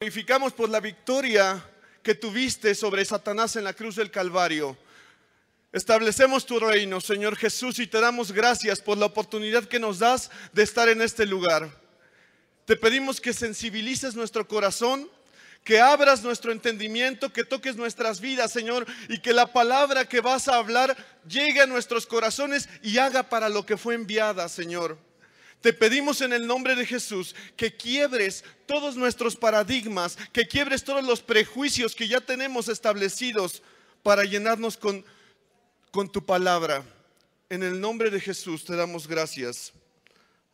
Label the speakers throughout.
Speaker 1: Glorificamos por la victoria que tuviste sobre Satanás en la cruz del Calvario. Establecemos tu reino, Señor Jesús, y te damos gracias por la oportunidad que nos das de estar en este lugar. Te pedimos que sensibilices nuestro corazón, que abras nuestro entendimiento, que toques nuestras vidas, Señor, y que la palabra que vas a hablar llegue a nuestros corazones y haga para lo que fue enviada, Señor. Te pedimos en el nombre de Jesús que quiebres todos nuestros paradigmas, que quiebres todos los prejuicios que ya tenemos establecidos para llenarnos con tu palabra. En el nombre de Jesús te damos gracias.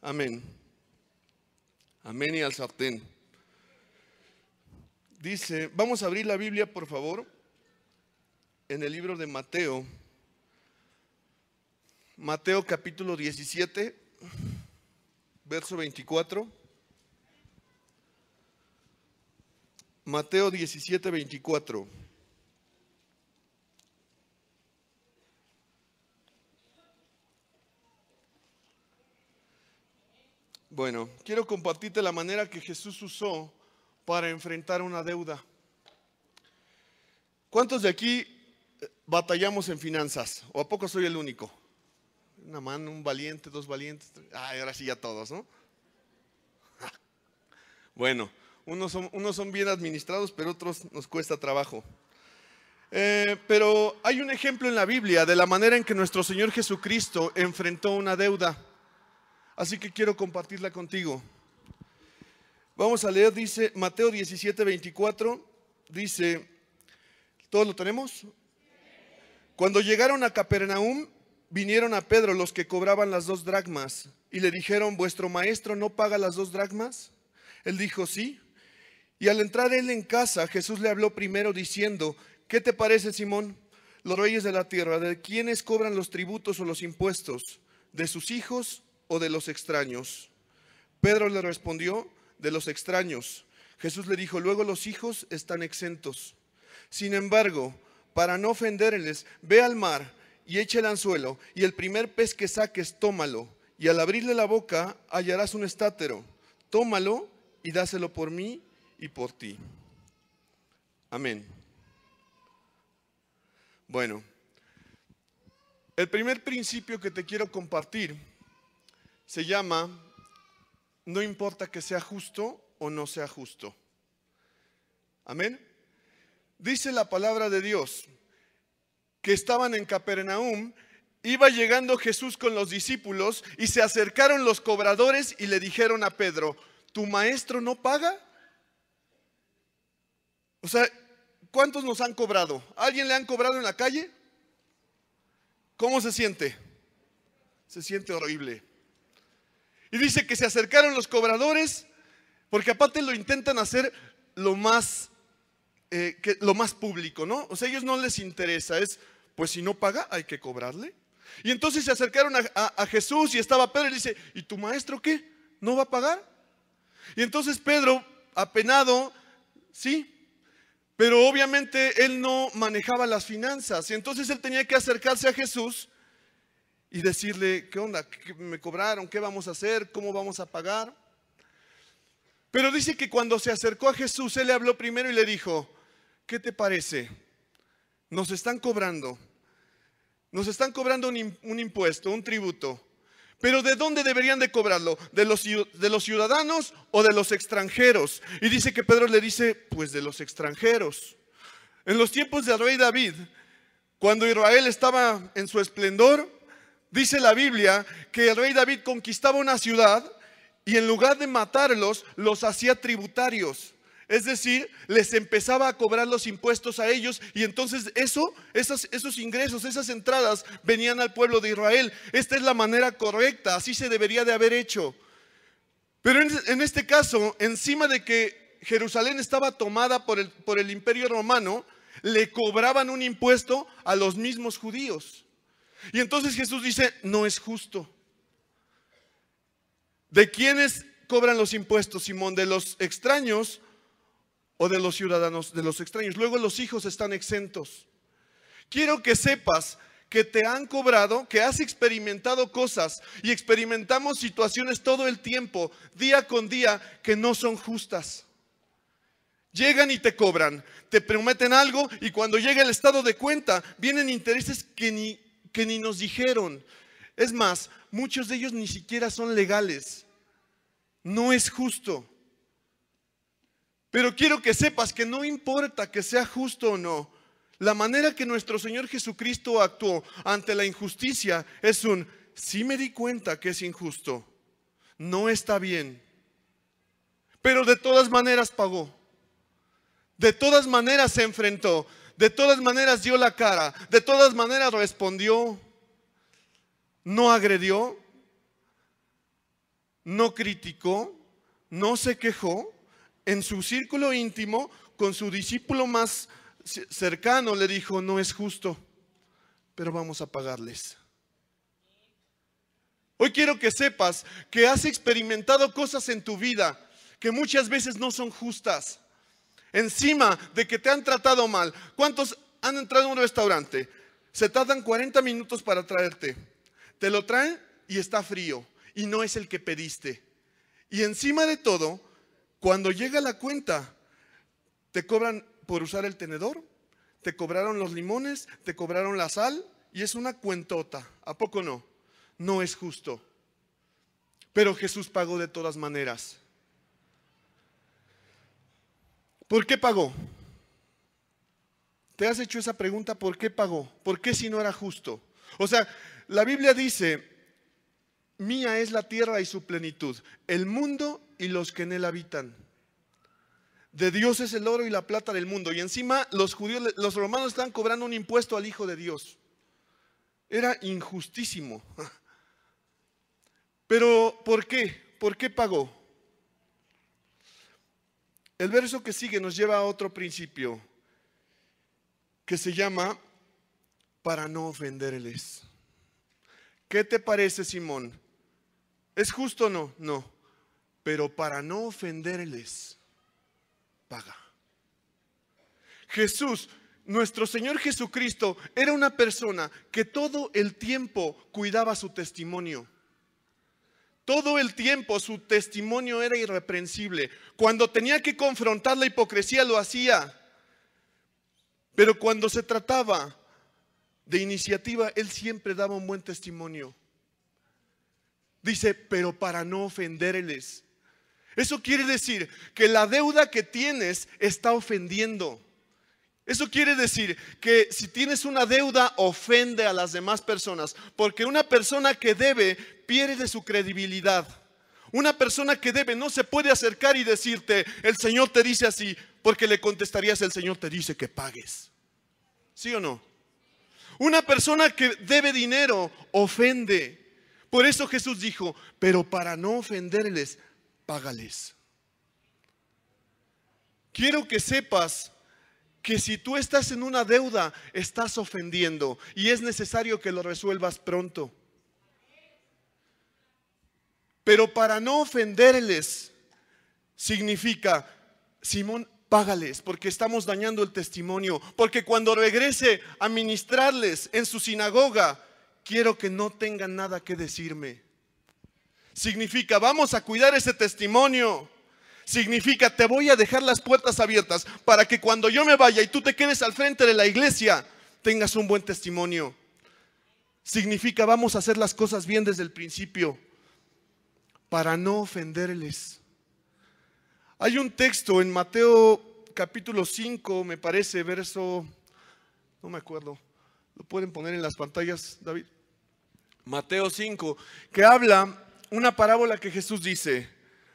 Speaker 1: Amén. Amén y al sartén. Dice, vamos a abrir la Biblia, por favor, en el libro de Mateo. Mateo capítulo 17, verso 24. Mateo 17, 24. Bueno, quiero compartirte la manera que Jesús usó para enfrentar una deuda. ¿Cuántos de aquí batallamos en finanzas? ¿O a poco soy el único? Una mano, un valiente, dos valientes. Ahora sí ya todos, ¿no? Bueno, unos son bien administrados, pero otros nos cuesta trabajo. Pero hay un ejemplo en la Biblia de la manera en que nuestro Señor Jesucristo enfrentó una deuda. Así que quiero compartirla contigo. Vamos a leer, dice Mateo 17, 24, dice, ¿todos lo tenemos? Cuando llegaron a Capernaum, vinieron a Pedro los que cobraban las 2 dracmas y le dijeron, ¿vuestro maestro no paga las 2 dracmas? Él dijo, sí. Y al entrar él en casa, Jesús le habló primero diciendo, ¿qué te parece, Simón? Los reyes de la tierra, ¿de quiénes cobran los tributos o los impuestos? ¿De sus hijos o de los extraños? Pedro le respondió, de los extraños. Jesús le dijo, luego los hijos están exentos. Sin embargo, para no ofenderles, ve al mar y echa el anzuelo, y el primer pez que saques, tómalo, y al abrirle la boca hallarás un estátero. Tómalo y dáselo por mí y por ti. Amén. Bueno, el primer principio que te quiero compartir se llama, no importa que sea justo o no sea justo. Amén. Dice la palabra de Dios que estaban en Capernaum, iba llegando Jesús con los discípulos y se acercaron los cobradores y le dijeron a Pedro, ¿tu maestro no paga? O sea, ¿cuántos nos han cobrado? ¿A alguien le han cobrado en la calle? ¿Cómo se siente? Se siente horrible. Y dice que se acercaron los cobradores, porque aparte lo intentan hacer lo más público, ¿no? O sea, a ellos no les interesa, pues si no paga, hay que cobrarle. Y entonces se acercaron a Jesús y estaba Pedro y dice, ¿y tu maestro qué? ¿No va a pagar? Y entonces Pedro, apenado, sí, pero obviamente él no manejaba las finanzas. Y entonces él tenía que acercarse a Jesús y decirle, ¿qué onda? ¿Qué me cobraron? ¿Qué vamos a hacer? ¿Cómo vamos a pagar? Pero dice que cuando se acercó a Jesús, él le habló primero y le dijo, ¿qué te parece? Nos están cobrando un impuesto, un tributo. Pero ¿de dónde deberían de cobrarlo? ¿De los ciudadanos o de los extranjeros? Y dice que Pedro le dice, pues de los extranjeros. En los tiempos del rey David, cuando Israel estaba en su esplendor, dice la Biblia que el rey David conquistaba una ciudad y en lugar de matarlos, los hacía tributarios. Es decir, les empezaba a cobrar los impuestos a ellos y entonces esos ingresos, esas entradas venían al pueblo de Israel. Esta es la manera correcta, así se debería de haber hecho. Pero en este caso, encima de que Jerusalén estaba tomada por el imperio romano, le cobraban un impuesto a los mismos judíos. Y entonces Jesús dice, no es justo. ¿De quiénes cobran los impuestos, Simón? ¿De los extraños o de los ciudadanos? De los extraños. Luego los hijos están exentos. Quiero que sepas que te han cobrado, que has experimentado cosas y experimentamos situaciones todo el tiempo, día con día, que no son justas. Llegan y te cobran, te prometen algo y cuando llega el estado de cuenta vienen intereses que ni nos dijeron. Es más, muchos de ellos ni siquiera son legales. No es justo. Pero quiero que sepas que no importa que sea justo o no. La manera que nuestro Señor Jesucristo actuó ante la injusticia es sí me di cuenta que es injusto, no está bien, pero de todas maneras pagó. De todas maneras se enfrentó, de todas maneras dio la cara, de todas maneras respondió, no agredió, no criticó, no se quejó. En su círculo íntimo, con su discípulo más cercano, le dijo, no es justo, pero vamos a pagarles. Hoy quiero que sepas que has experimentado cosas en tu vida que muchas veces no son justas. Encima de que te han tratado mal. ¿Cuántos han entrado a un restaurante? Se tardan 40 minutos para traerte. Te lo traen y está frío y no es el que pediste. Y encima de todo, cuando llega la cuenta, te cobran por usar el tenedor, te cobraron los limones, te cobraron la sal y es una cuentota. ¿A poco no? No es justo. Pero Jesús pagó de todas maneras. ¿Por qué pagó? ¿Te has hecho esa pregunta? ¿Por qué pagó? ¿Por qué si no era justo? O sea, la Biblia dice, mía es la tierra y su plenitud, el mundo y los que en él habitan. De Dios es el oro y la plata del mundo. Y encima los judíos, los romanos están cobrando un impuesto al Hijo de Dios. Era injustísimo. Pero ¿por qué? ¿Por qué pagó? El verso que sigue nos lleva a otro principio que se llama para no ofenderles. ¿Qué te parece, Simón? ¿Es justo o no? No. Pero para no ofenderles, paga. Jesús, nuestro Señor Jesucristo, era una persona que todo el tiempo cuidaba su testimonio. Todo el tiempo su testimonio era irreprensible. Cuando tenía que confrontar la hipocresía lo hacía. Pero cuando se trataba de iniciativa, él siempre daba un buen testimonio. Dice, pero para no ofenderles. Eso quiere decir que la deuda que tienes está ofendiendo. Eso quiere decir que si tienes una deuda, ofende a las demás personas. Porque una persona que debe pierde su credibilidad. Una persona que debe no se puede acercar y decirte, el Señor te dice así, porque le contestarías, el Señor te dice que pagues. ¿Sí o no? Una persona que debe dinero ofende. Por eso Jesús dijo, pero para no ofenderles, págales. Quiero que sepas que si tú estás en una deuda, estás ofendiendo y es necesario que lo resuelvas pronto. Pero para no ofenderles significa, Simón, págales, porque estamos dañando el testimonio. Porque cuando regrese a ministrarles en su sinagoga, quiero que no tengan nada que decirme. Significa, vamos a cuidar ese testimonio. Significa, te voy a dejar las puertas abiertas para que cuando yo me vaya y tú te quedes al frente de la iglesia, tengas un buen testimonio. Significa, vamos a hacer las cosas bien desde el principio para no ofenderles. Hay un texto en Mateo capítulo 5, me parece, verso, no me acuerdo, lo pueden poner en las pantallas, David. Mateo 5, que habla una parábola que Jesús dice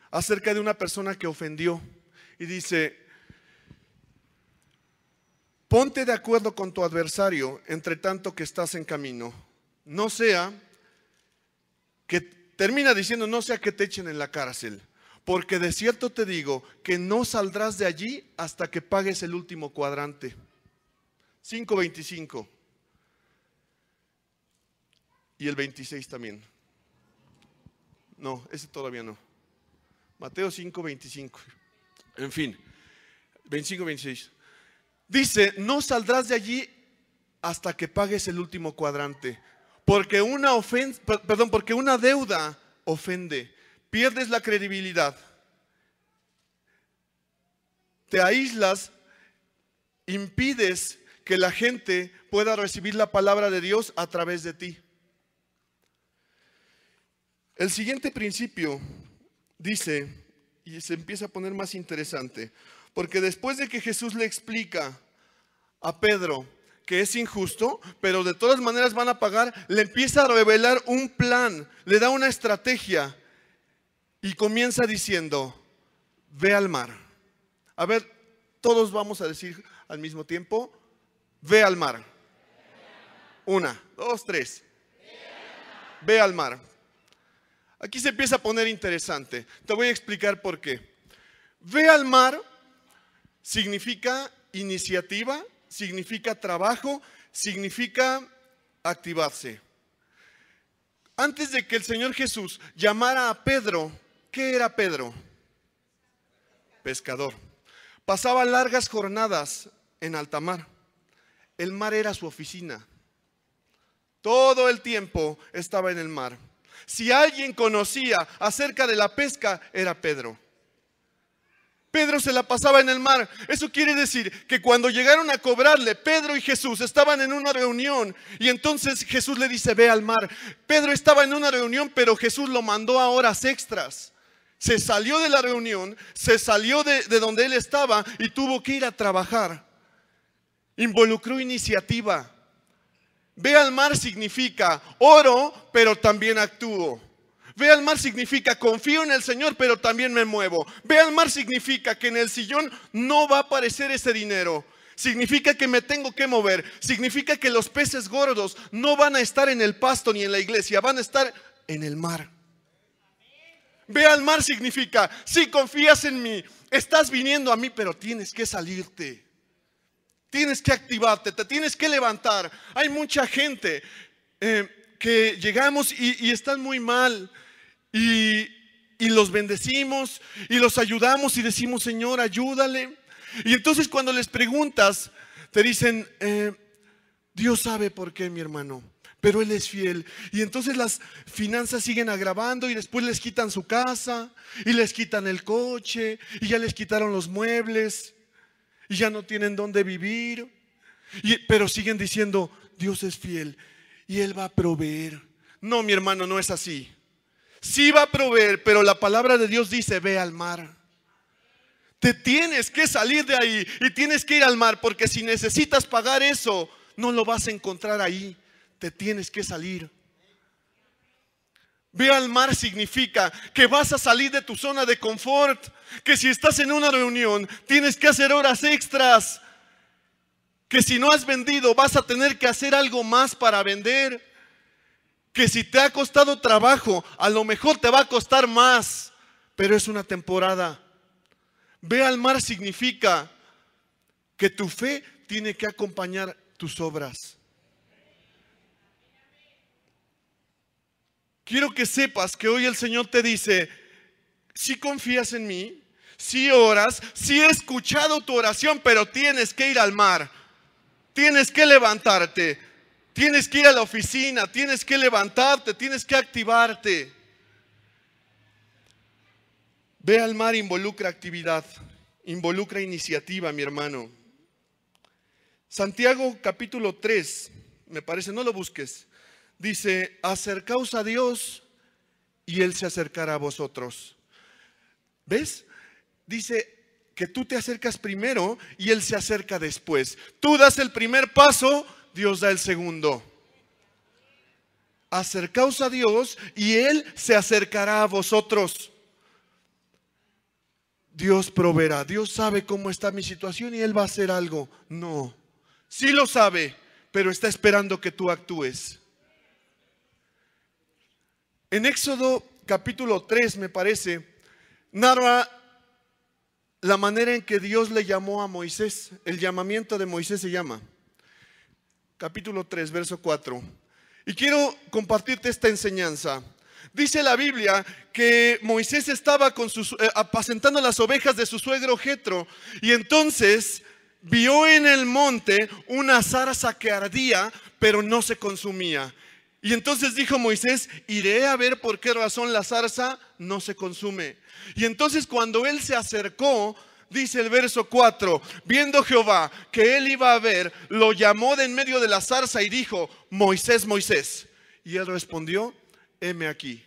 Speaker 1: acerca de una persona que ofendió. Y dice, ponte de acuerdo con tu adversario entre tanto que estás en camino. No sea que, termina diciendo, no sea que te echen en la cárcel. Porque de cierto te digo que no saldrás de allí hasta que pagues el último cuadrante. 5:25. Y el 26 también. No, ese todavía no. Mateo 5:25. En fin, 25-26. Dice, no saldrás de allí hasta que pagues el último cuadrante. Porque porque una deuda ofende. Pierdes la credibilidad. te aíslas, impides que la gente pueda recibir la palabra de Dios a través de ti. El siguiente principio dice, y se empieza a poner más interesante, porque después de que Jesús le explica a Pedro que es injusto, pero de todas maneras van a pagar, le empieza a revelar un plan, le da una estrategia y comienza diciendo, ve al mar. A ver, todos vamos a decir al mismo tiempo, ve al mar. 1, 2, 3. Ve al mar. Aquí se empieza a poner interesante. Te voy a explicar por qué. Ve al mar significa iniciativa, significa trabajo, significa activarse. Antes de que el Señor Jesús llamara a Pedro, ¿qué era Pedro? Pescador. Pasaba largas jornadas en alta mar. El mar era su oficina. Todo el tiempo estaba en el mar. Si alguien conocía acerca de la pesca, era Pedro. Pedro se la pasaba en el mar. Eso quiere decir que cuando llegaron a cobrarle, Pedro y Jesús estaban en una reunión y entonces Jesús le dice, ve al mar. Pedro estaba en una reunión, pero Jesús lo mandó a horas extras. Se salió de la reunión, se salió de donde él estaba y tuvo que ir a trabajar. Involucró iniciativa. Ve al mar significa oro, pero también actúo. Ve al mar significa confío en el Señor, pero también me muevo. Ve al mar significa que en el sillón no va a aparecer ese dinero. Significa que me tengo que mover. Significa que los peces gordos no van a estar en el pasto ni en la iglesia, van a estar en el mar. Ve al mar significa, si confías en mí, estás viniendo a mí, pero tienes que salirte. Tienes que activarte, te tienes que levantar. Hay mucha gente que llegamos y están muy mal y los bendecimos y los ayudamos y decimos, Señor, ayúdale. Y entonces cuando les preguntas, te dicen, Dios sabe por qué, mi hermano, pero Él es fiel. Y entonces las finanzas siguen agravando y después les quitan su casa y les quitan el coche y ya les quitaron los muebles. Y ya no tienen dónde vivir, pero siguen diciendo, Dios es fiel y Él va a proveer. No, mi hermano, no es así. Sí va a proveer, pero la palabra de Dios dice, ve al mar. Te tienes que salir de ahí y tienes que ir al mar, porque si necesitas pagar eso, no lo vas a encontrar ahí. Te tienes que salir. Ve al mar significa que vas a salir de tu zona de confort, que si estás en una reunión tienes que hacer horas extras, que si no has vendido vas a tener que hacer algo más para vender, que si te ha costado trabajo a lo mejor te va a costar más, pero es una temporada. Ve al mar significa que tu fe tiene que acompañar tus obras. Quiero que sepas que hoy el Señor te dice, si confías en mí, si oras, si he escuchado tu oración, pero tienes que ir al mar, tienes que levantarte, tienes que ir a la oficina, tienes que levantarte, tienes que activarte. Ve al mar involucra actividad, involucra iniciativa, mi hermano. Santiago capítulo 3, me parece, no lo busques. Dice, acercaos a Dios y Él se acercará a vosotros. ¿Ves? Dice que tú te acercas primero y Él se acerca después. Tú das el primer paso, Dios da el segundo. Acercaos a Dios y Él se acercará a vosotros. Dios proveerá. Dios sabe cómo está mi situación y Él va a hacer algo. No, sí lo sabe, pero está esperando que tú actúes. En Éxodo capítulo 3, me parece, narra la manera en que Dios le llamó a Moisés. El llamamiento de Moisés se llama. Capítulo 3, verso 4. Y quiero compartirte esta enseñanza. Dice la Biblia que Moisés estaba apacentando las ovejas de su suegro Jetro. Y entonces vio en el monte una zarza que ardía, pero no se consumía. Y entonces dijo Moisés, iré a ver por qué razón la zarza no se consume. Y entonces cuando él se acercó, Dice el verso 4, viendo Jehová que él iba a ver, lo llamó de en medio de la zarza y dijo, Moisés, Moisés. Y él respondió, heme aquí.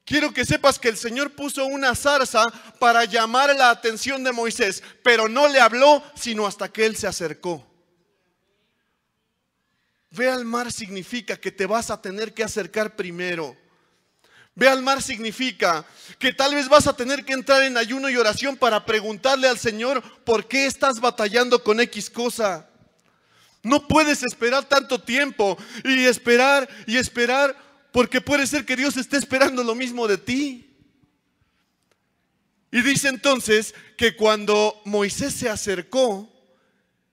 Speaker 1: Quiero que sepas que el Señor puso una zarza para llamar la atención de Moisés, pero no le habló sino hasta que él se acercó. Ve al mar significa que te vas a tener que acercar primero. Ve al mar significa que tal vez vas a tener que entrar en ayuno y oración para preguntarle al Señor por qué estás batallando con X cosa. No puedes esperar tanto tiempo y esperar porque puede ser que Dios esté esperando lo mismo de ti. Y dice entonces que cuando Moisés se acercó,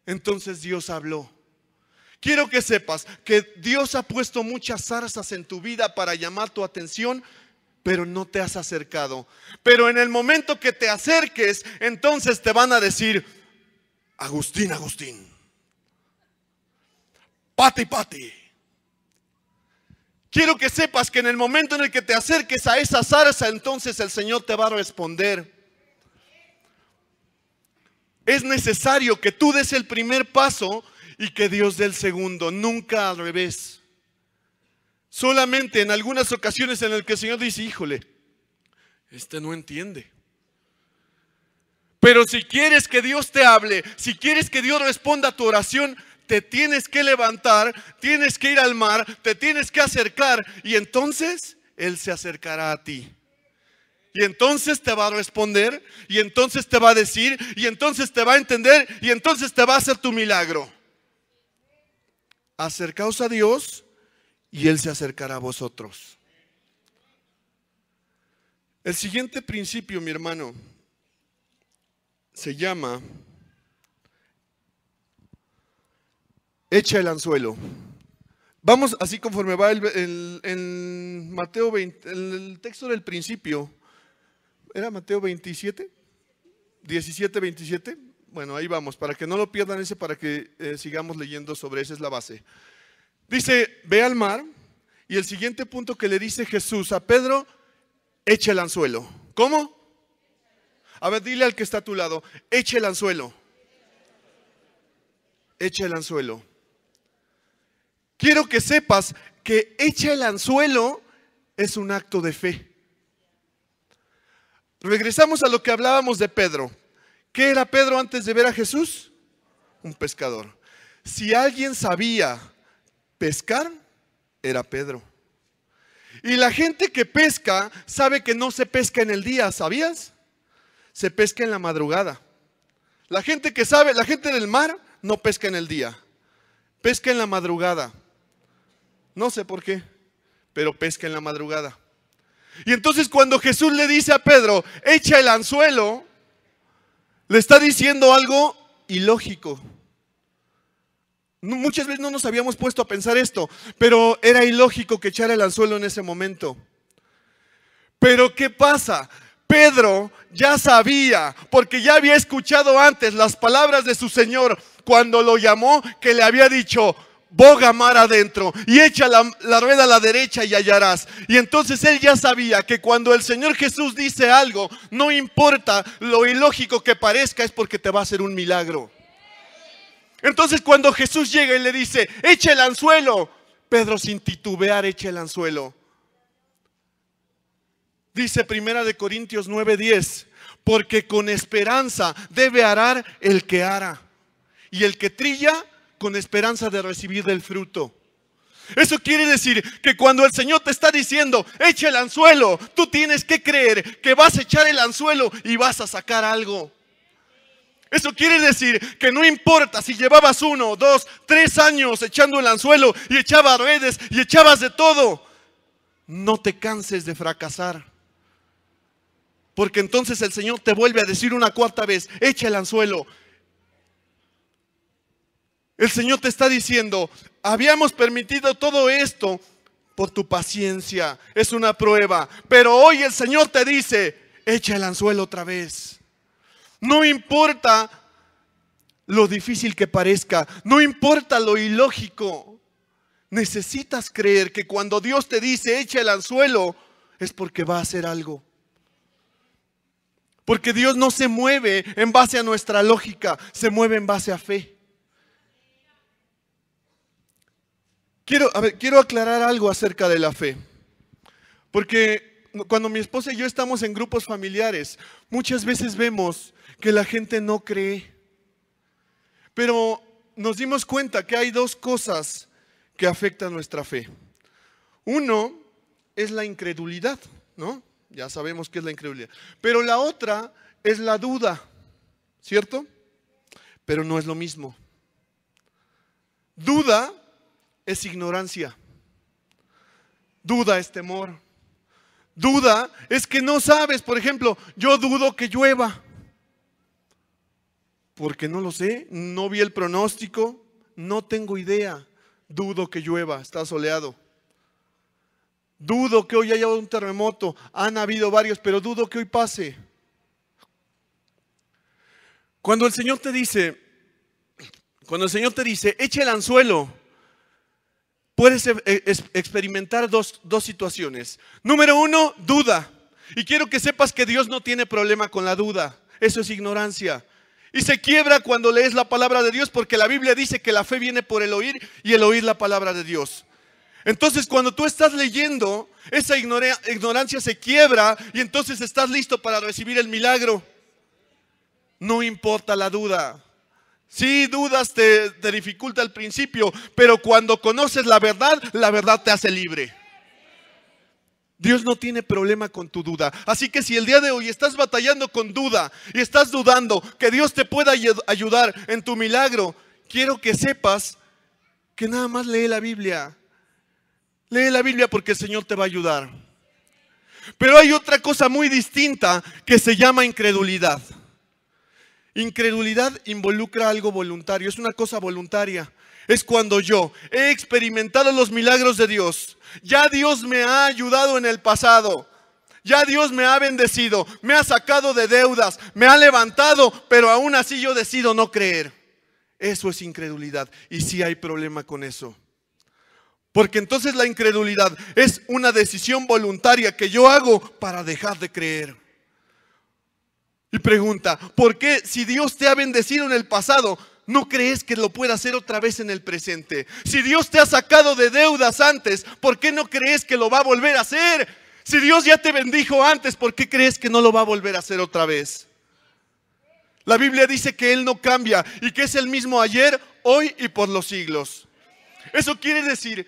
Speaker 1: entonces Dios habló. Quiero que sepas que Dios ha puesto muchas zarzas en tu vida para llamar tu atención, pero no te has acercado. Pero en el momento que te acerques, entonces te van a decir, Agustín, Agustín, Pati, Pati. Quiero que sepas que en el momento en el que te acerques a esa zarza, entonces el Señor te va a responder. Es necesario que tú des el primer paso y que Dios dé el segundo, nunca al revés. Solamente en algunas ocasiones en las que el Señor dice, híjole, este no entiende. Pero si quieres que Dios te hable, si quieres que Dios responda a tu oración, te tienes que levantar, tienes que ir al mar, te tienes que acercar y entonces Él se acercará a ti. Y entonces te va a responder, y entonces te va a decir, y entonces te va a entender, y entonces te va a hacer tu milagro. Acercaos a Dios y Él se acercará a vosotros. El siguiente principio, mi hermano, se llama echa el anzuelo. Vamos así conforme va en Mateo 20, el texto del principio. ¿Era Mateo 27? 17, 27. Bueno, ahí vamos, para que no lo pierdan ese, para que sigamos leyendo sobre esa es la base. Dice, ve al mar, y el siguiente punto que le dice Jesús a Pedro, echa el anzuelo. ¿Cómo? A ver, dile al que está a tu lado, echa el anzuelo. Echa el anzuelo. Quiero que sepas que echa el anzuelo es un acto de fe. Regresamos a lo que hablábamos de Pedro. ¿Qué era Pedro antes de ver a Jesús? Un pescador. Si alguien sabía pescar, era Pedro. Y la gente que pesca sabe que no se pesca en el día, ¿sabías? Se pesca en la madrugada. La gente que sabe, la gente del mar no pesca en el día, pesca en la madrugada. No sé por qué, pero pesca en la madrugada. Y entonces cuando Jesús le dice a Pedro, echa el anzuelo, le está diciendo algo ilógico. Muchas veces no nos habíamos puesto a pensar esto, pero era ilógico que echara el anzuelo en ese momento. Pero ¿qué pasa? Pedro ya sabía, porque ya había escuchado antes las palabras de su Señor cuando lo llamó, que le había dicho, boga mar adentro y echa la rueda a la derecha y hallarás. Y entonces él ya sabía que cuando el Señor Jesús dice algo, no importa lo ilógico que parezca, es porque te va a hacer un milagro. Entonces cuando Jesús llega y le dice, echa el anzuelo, Pedro sin titubear echa el anzuelo. Dice 1 Corintios 9:10, porque con esperanza debe arar el que ara, y el que trilla con esperanza de recibir del fruto. Eso quiere decir que cuando el Señor te está diciendo, echa el anzuelo, tú tienes que creer que vas a echar el anzuelo y vas a sacar algo. Eso quiere decir que no importa si llevabas 1, 2, 3 años echando el anzuelo y echabas redes y echabas de todo, no te canses de fracasar. Porque entonces el Señor te vuelve a decir una cuarta vez, echa el anzuelo. El Señor te está diciendo, habíamos permitido todo esto por tu paciencia, es una prueba. Pero hoy el Señor te dice, echa el anzuelo otra vez. No importa lo difícil que parezca, no importa lo ilógico. Necesitas creer que cuando Dios te dice, echa el anzuelo, es porque va a hacer algo. Porque Dios no se mueve en base a nuestra lógica, se mueve en base a fe. Quiero aclarar algo acerca de la fe. Porque cuando mi esposa y yo estamos en grupos familiares, muchas veces vemos que la gente no cree. Pero nos dimos cuenta que hay dos cosas que afectan nuestra fe. Uno es la incredulidad, ¿no? Ya sabemos qué es la incredulidad. Pero la otra es la duda, ¿cierto? Pero no es lo mismo. Duda es ignorancia. Duda es temor. Duda es que no sabes. Por ejemplo, yo dudo que llueva. Porque no lo sé, no vi el pronóstico, no tengo idea. Dudo que llueva, está soleado. Dudo que hoy haya un terremoto. Han habido varios, pero dudo que hoy pase. Cuando el Señor te dice, echa el anzuelo, puedes experimentar dos situaciones. Número uno, duda. Y quiero que sepas que Dios no tiene problema con la duda. Eso es ignorancia. Y se quiebra cuando lees la palabra de Dios, porque la Biblia dice que la fe viene por el oír y el oír la palabra de Dios. Entonces cuando tú estás leyendo, esa ignorancia se quiebra y entonces estás listo para recibir el milagro. No importa la duda. Sí, dudas te dificulta al principio, pero cuando conoces la verdad te hace libre. Dios no tiene problema con tu duda. Así que si el día de hoy estás batallando con duda y estás dudando que Dios te pueda ayudar en tu milagro, quiero que sepas que nada más lee la Biblia. Lee la Biblia porque el Señor te va a ayudar. Pero hay otra cosa muy distinta que se llama incredulidad. Incredulidad involucra algo voluntario, es una cosa voluntaria. Es cuando yo he experimentado los milagros de Dios. Ya Dios me ha ayudado en el pasado. Ya Dios me ha bendecido, me ha sacado de deudas, me ha levantado, pero aún así yo decido no creer. Eso es incredulidad y sí hay problema con eso. Porque entonces la incredulidad es una decisión voluntaria que yo hago para dejar de creer. Y pregunta, ¿por qué si Dios te ha bendecido en el pasado, no crees que lo pueda hacer otra vez en el presente? Si Dios te ha sacado de deudas antes, ¿por qué no crees que lo va a volver a hacer? Si Dios ya te bendijo antes, ¿por qué crees que no lo va a volver a hacer otra vez? La Biblia dice que Él no cambia y que es el mismo ayer, hoy y por los siglos. Eso quiere decir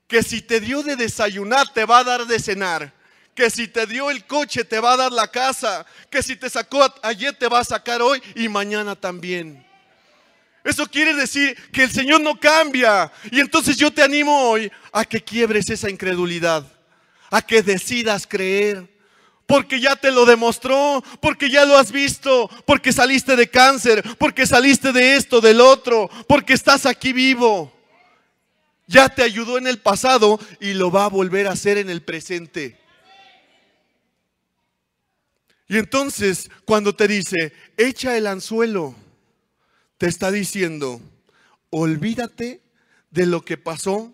Speaker 1: que si te dio de desayunar, te va a dar de cenar. Que si te dio el coche, te va a dar la casa. Que si te sacó ayer, te va a sacar hoy y mañana también. Eso quiere decir que el Señor no cambia. Y entonces yo te animo hoy a que quiebres esa incredulidad. A que decidas creer. Porque ya te lo demostró. Porque ya lo has visto. Porque saliste de cáncer. Porque saliste de esto, del otro. Porque estás aquí vivo. Ya te ayudó en el pasado y lo va a volver a hacer en el presente. Y entonces cuando te dice, echa el anzuelo, te está diciendo, olvídate de lo que pasó,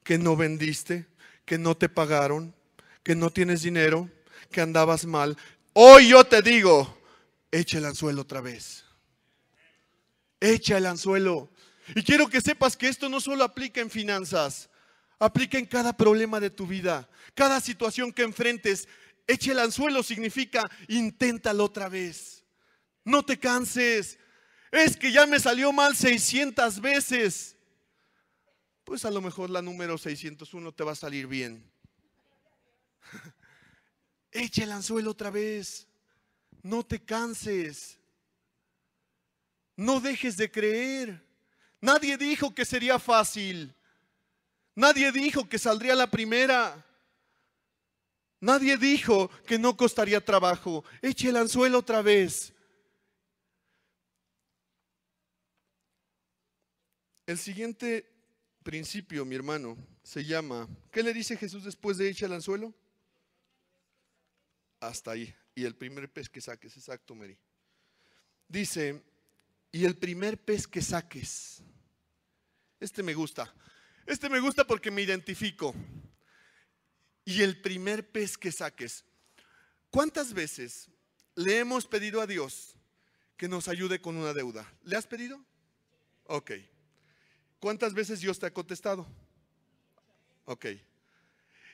Speaker 1: que no vendiste, que no te pagaron, que no tienes dinero, que andabas mal. Hoy yo te digo, echa el anzuelo otra vez. Echa el anzuelo. Y quiero que sepas que esto no solo aplica en finanzas, aplica en cada problema de tu vida, cada situación que enfrentes. Echa el anzuelo significa inténtalo otra vez. No te canses. Es que ya me salió mal 600 veces. Pues a lo mejor la número 601 te va a salir bien. Echa el anzuelo otra vez. No te canses. No dejes de creer. Nadie dijo que sería fácil. Nadie dijo que saldría la primera. Nadie dijo que no costaría trabajo. Eche el anzuelo otra vez. El siguiente principio, mi hermano, se llama, ¿qué le dice Jesús después de echa el anzuelo? Hasta ahí. Y el primer pez que saques, exacto, Mary. Dice, y el primer pez que saques. Este me gusta. Este me gusta porque me identifico. Y el primer pez que saques. ¿Cuántas veces le hemos pedido a Dios que nos ayude con una deuda. ¿Le has pedido? Ok. ¿Cuántas veces Dios te ha contestado? Ok.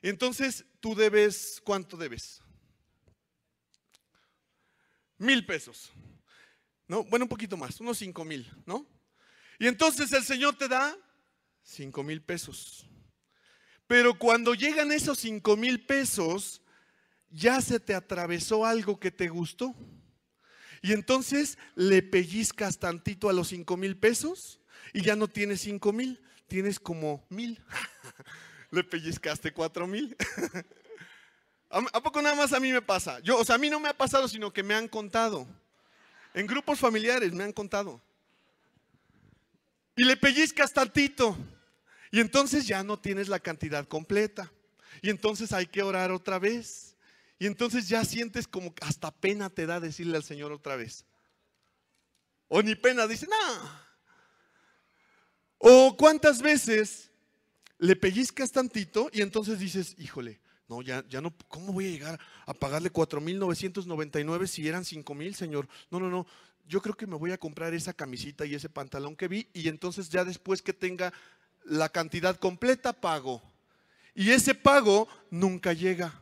Speaker 1: Entonces, tú debes, ¿cuánto debes? 1,000 pesos. ¿No? Bueno, un poquito más, unos 5,000, ¿no? Y entonces el Señor te da 5,000 pesos. Pero cuando llegan esos 5,000 pesos, ya se te atravesó algo que te gustó. Y entonces le pellizcas tantito a los 5,000 pesos y ya no tienes 5,000, tienes como 1,000. Le pellizcaste 4,000. ¿A poco nada más a mí me pasa? O sea, a mí no me ha pasado, sino que me han contado. En grupos familiares me han contado. Y le pellizcas tantito. Y entonces ya no tienes la cantidad completa. Y entonces hay que orar otra vez. Y entonces ya sientes como que hasta pena te da decirle al Señor otra vez. O ni pena, dice, no. O cuántas veces le pellizcas tantito y entonces dices, híjole, no, ya no, ¿cómo voy a llegar a pagarle 4,999 si eran 5,000, Señor? No, yo creo que me voy a comprar esa camisita y ese pantalón que vi y entonces ya después que tenga la cantidad completa pago. Y ese pago nunca llega.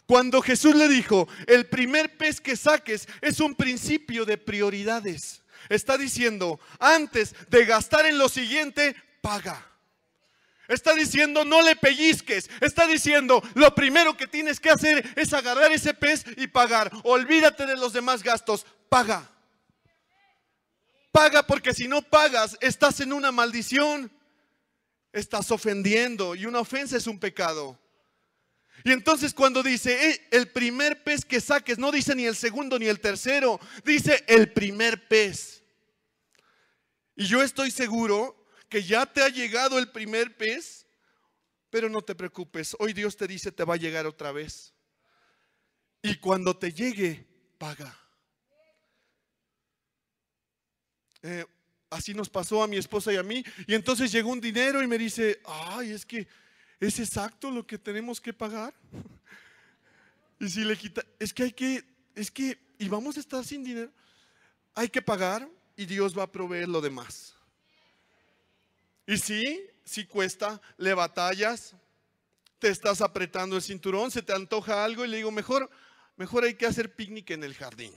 Speaker 1: Cuando Jesús le dijo, el primer pez que saques es un principio de prioridades. Está diciendo, antes de gastar en lo siguiente, paga. Está diciendo, no le pellizques. Está diciendo, lo primero que tienes que hacer es agarrar ese pez y pagar. Olvídate de los demás gastos, paga. Paga, porque si no pagas, estás en una maldición. Estás ofendiendo y una ofensa es un pecado. Y entonces cuando dice el primer pez que saques, no dice ni el segundo ni el tercero, dice el primer pez. Y yo estoy seguro que ya te ha llegado el primer pez, pero no te preocupes, hoy Dios te dice te va a llegar otra vez. Y cuando te llegue, paga. Así nos pasó a mi esposa y a mí. Y entonces llegó un dinero y me dice, ay, es que es exacto lo que tenemos que pagar. Y si le quita, y vamos a estar sin dinero. Hay que pagar y Dios va a proveer lo demás. Y sí cuesta, le batallas, te estás apretando el cinturón, se te antoja algo y le digo, mejor hay que hacer picnic en el jardín.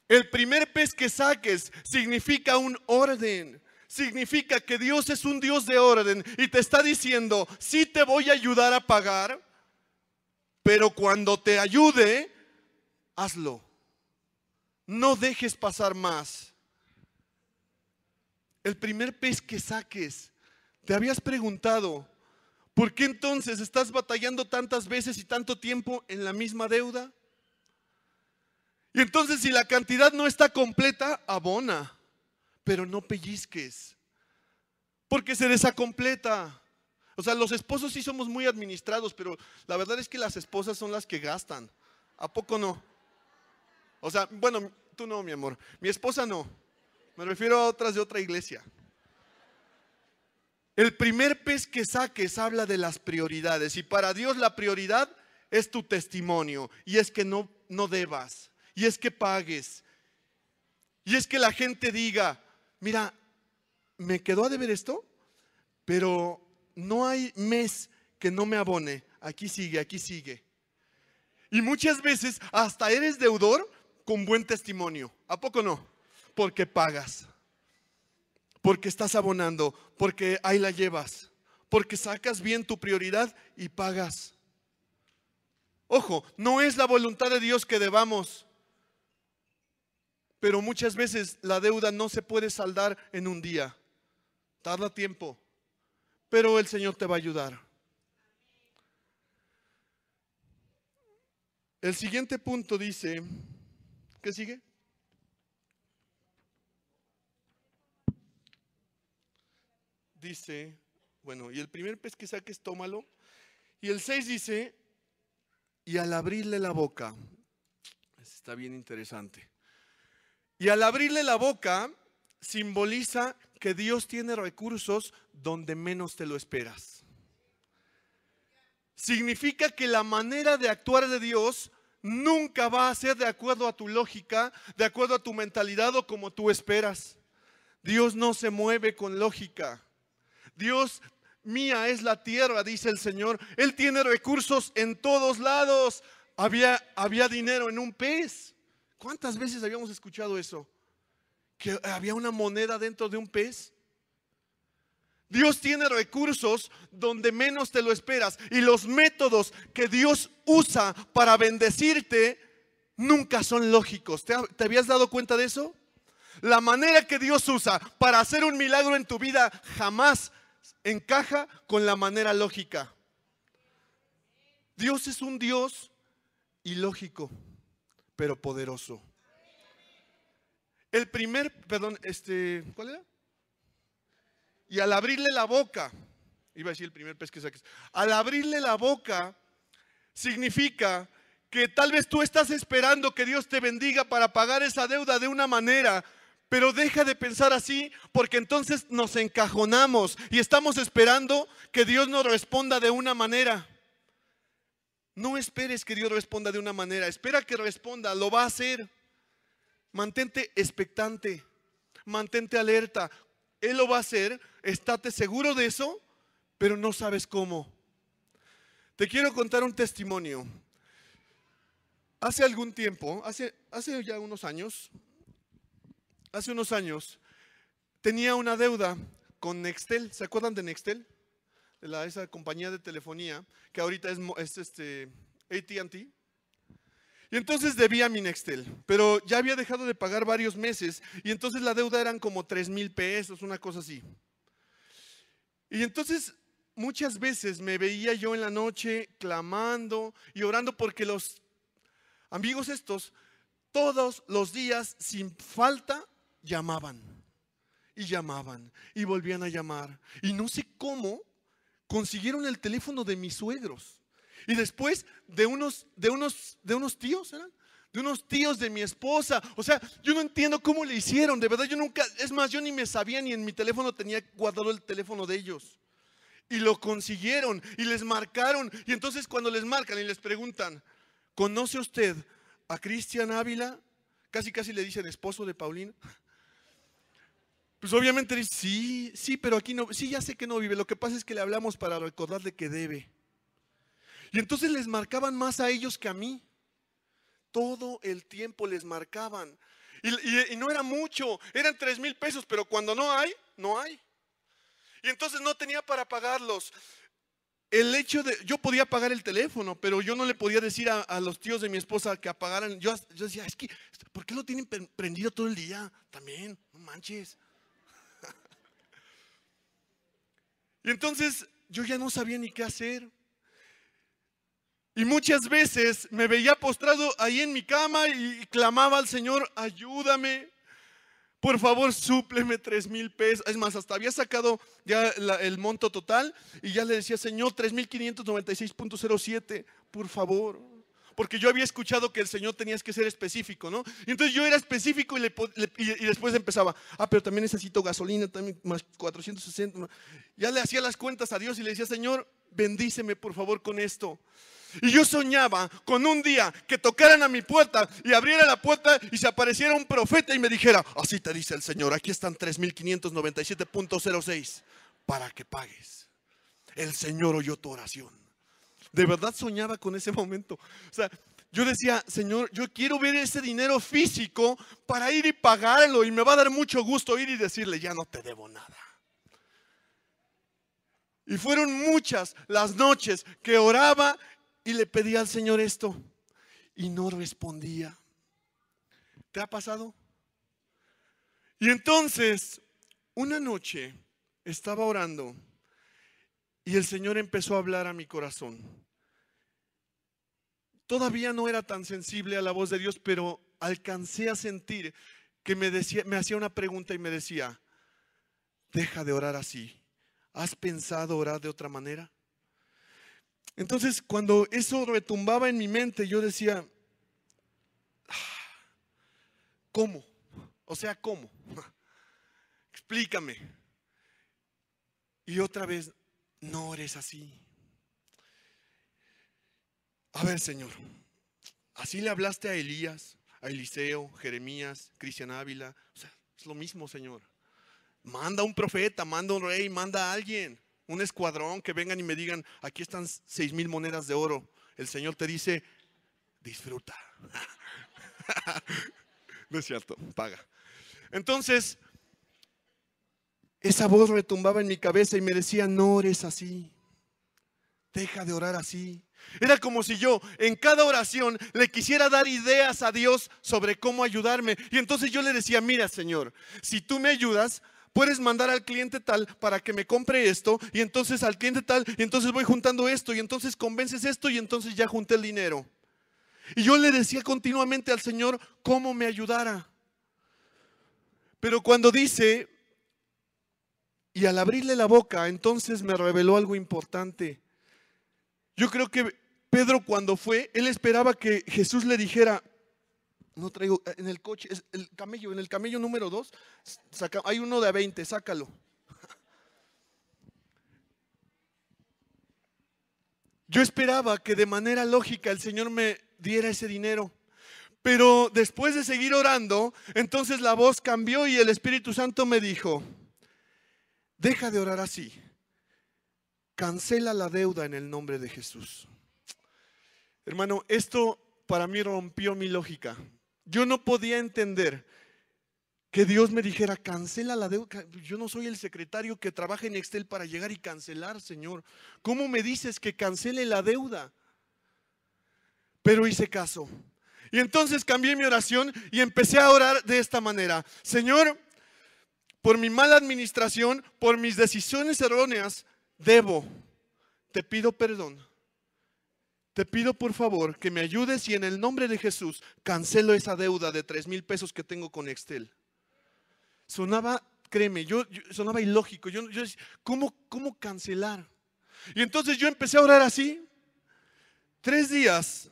Speaker 1: El primer pez que saques significa un orden. Significa que Dios es un Dios de orden y te está diciendo, sí te voy a ayudar a pagar, pero cuando te ayude, hazlo. No dejes pasar más. El primer pez que saques, ¿te habías preguntado por qué entonces estás batallando tantas veces y tanto tiempo en la misma deuda? Y entonces si la cantidad no está completa, abona, pero no pellizques, porque se desacompleta. O sea, los esposos sí somos muy administrados, pero la verdad es que las esposas son las que gastan. ¿A poco no? O sea, bueno, tú no, mi amor. Mi esposa no. Me refiero a otras de otra iglesia. El primer pez que saques habla de las prioridades. Y para Dios la prioridad es tu testimonio. Y es que no debas. Y es que pagues. Y es que la gente diga, mira, me quedó a deber esto, pero no hay mes que no me abone. Aquí sigue, aquí sigue. Y muchas veces hasta eres deudor con buen testimonio. ¿A poco no? Porque pagas. Porque estás abonando. Porque ahí la llevas. Porque sacas bien tu prioridad y pagas. Ojo, no es la voluntad de Dios que debamos. Pero muchas veces la deuda no se puede saldar en un día. Tarda tiempo. Pero el Señor te va a ayudar. El siguiente punto dice, ¿qué sigue? Dice, bueno, y el primer pez que saques, tómalo. Y el 6 dice, y al abrirle la boca, está bien interesante. Y al abrirle la boca, simboliza que Dios tiene recursos donde menos te lo esperas. Significa que la manera de actuar de Dios nunca va a ser de acuerdo a tu lógica, de acuerdo a tu mentalidad o como tú esperas. Dios no se mueve con lógica. Dios, mía es la tierra, dice el Señor. Él tiene recursos en todos lados. Había dinero en un pez. ¿Cuántas veces habíamos escuchado eso? Que había una moneda dentro de un pez. Dios tiene recursos donde menos te lo esperas. Y los métodos que Dios usa para bendecirte nunca son lógicos. ¿Te habías dado cuenta de eso? La manera que Dios usa para hacer un milagro en tu vida jamás encaja con la manera lógica. Dios es un Dios ilógico, pero poderoso. ¿Cuál era? Y al abrirle la boca, iba a decir el primer pez que saques, al abrirle la boca significa que tal vez tú estás esperando que Dios te bendiga para pagar esa deuda de una manera, pero deja de pensar así, porque entonces nos encajonamos y estamos esperando que Dios nos responda de una manera. No esperes que Dios responda de una manera, espera que responda, lo va a hacer. Mantente expectante, mantente alerta. Él lo va a hacer, estate seguro de eso, pero no sabes cómo. Te quiero contar un testimonio. Hace algún tiempo, hace ya unos años, tenía una deuda con Nextel. ¿Se acuerdan de Nextel? De esa compañía de telefonía que ahorita es AT&T. Y entonces debía mi Nextel, pero ya había dejado de pagar varios meses y entonces la deuda eran como 3,000 pesos, una cosa así. Y entonces muchas veces me veía yo en la noche clamando y orando porque los amigos estos todos los días sin falta llamaban y volvían a llamar. Y no sé cómo consiguieron el teléfono de mis suegros. Y después de unos tíos, ¿eran? De unos tíos de mi esposa. O sea, yo no entiendo cómo le hicieron. De verdad, yo ni me sabía, ni en mi teléfono tenía guardado el teléfono de ellos. Y lo consiguieron y les marcaron. Y entonces cuando les marcan y les preguntan, ¿conoce usted a Cristian Ávila? Casi le dicen esposo de Paulina. Pues obviamente dice, sí, pero aquí no, sí, ya sé que no vive. Lo que pasa es que le hablamos para recordarle que debe. Y entonces les marcaban más a ellos que a mí. Todo el tiempo les marcaban. Y no era mucho, eran 3,000 pesos, pero cuando no hay, no hay. Y entonces no tenía para pagarlos. Yo podía pagar el teléfono, pero yo no le podía decir a los tíos de mi esposa que apagaran. Yo decía, es que, ¿por qué lo tienen prendido todo el día? También, no manches. Y entonces yo ya no sabía ni qué hacer. Y muchas veces me veía postrado ahí en mi cama y clamaba al Señor, ayúdame, por favor, súpleme 3,000 pesos. Es más, hasta había sacado ya el monto total y ya le decía, Señor, 3,596.07, por favor. Porque yo había escuchado que el Señor tenías que ser específico, ¿no? Y entonces yo era específico y después empezaba, pero también necesito gasolina, también más 460. Ya le hacía las cuentas a Dios y le decía, Señor, bendíceme por favor con esto. Y yo soñaba con un día que tocaran a mi puerta y abriera la puerta y se apareciera un profeta y me dijera, así te dice el Señor, aquí están 3,597.06 para que pagues. El Señor oyó tu oración. De verdad soñaba con ese momento. O sea, yo decía, Señor, yo quiero ver ese dinero físico para ir y pagarlo y me va a dar mucho gusto ir y decirle, ya no te debo nada. Y fueron muchas las noches que oraba y le pedía al Señor esto y no respondía. ¿Te ha pasado? Y entonces, una noche estaba orando y el Señor empezó a hablar a mi corazón. Todavía no era tan sensible a la voz de Dios, pero alcancé a sentir que me hacía una pregunta y me decía, deja de orar así. ¿Has pensado orar de otra manera? Entonces, cuando eso retumbaba en mi mente, yo decía, ¿cómo? O sea, ¿cómo? Explícame. Y otra vez, no ores así. A ver, Señor, Así le hablaste a Elías, a Eliseo, Jeremías, Cristian Ávila. O sea, es lo mismo, Señor. Manda un profeta, manda un rey, manda a alguien, un escuadrón que vengan y me digan, aquí están 6,000 monedas de oro. El Señor te dice, disfruta. No es cierto, paga. Entonces, esa voz retumbaba en mi cabeza y me decía, no ores así. Deja de orar así. Era como si yo en cada oración le quisiera dar ideas a Dios sobre cómo ayudarme. Y entonces yo le decía, mira, Señor, si tú me ayudas, puedes mandar al cliente tal para que me compre esto, y entonces al cliente tal, y entonces voy juntando esto, y entonces convences esto, y entonces ya junté el dinero. Y yo le decía continuamente al Señor cómo me ayudara. Pero cuando dice, y al abrirle la boca, entonces me reveló algo importante. Yo creo que Pedro, cuando fue, él esperaba que Jesús le dijera, no traigo en el coche, es el camello, en el camello número 2, hay uno de 20, sácalo. Yo esperaba que de manera lógica el Señor me diera ese dinero. Pero después de seguir orando, entonces la voz cambió y el Espíritu Santo me dijo, deja de orar así. Cancela la deuda en el nombre de Jesús. Hermano, esto para mí rompió mi lógica. Yo no podía entender que Dios me dijera, cancela la deuda. Yo no soy el secretario que trabaja en Excel para llegar y cancelar, Señor. ¿Cómo me dices que cancele la deuda? Pero hice caso. Y entonces cambié mi oración y empecé a orar de esta manera. Señor, por mi mala administración, por mis decisiones erróneas, debo, te pido perdón. Te pido por favor que me ayudes y en el nombre de Jesús cancelo esa deuda de 3,000 pesos que tengo con Excel. Sonaba, créeme, sonaba ilógico. Yo ¿cómo cancelar? Y entonces yo empecé a orar así. 3 días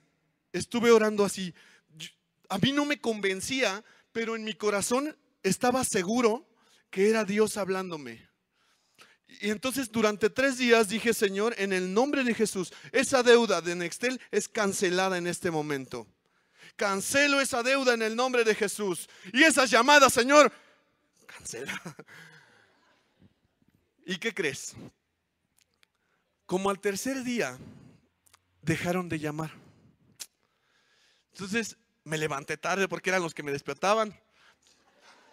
Speaker 1: estuve orando así. A mí no me convencía, pero en mi corazón estaba seguro que era Dios hablándome. Y entonces durante 3 días dije, Señor, en el nombre de Jesús, esa deuda de Nextel es cancelada en este momento. Cancelo esa deuda en el nombre de Jesús. Y esas llamadas, Señor, cancela. ¿Y qué crees? Como al 3er día dejaron de llamar. Entonces me levanté tarde porque eran los que me despertaban.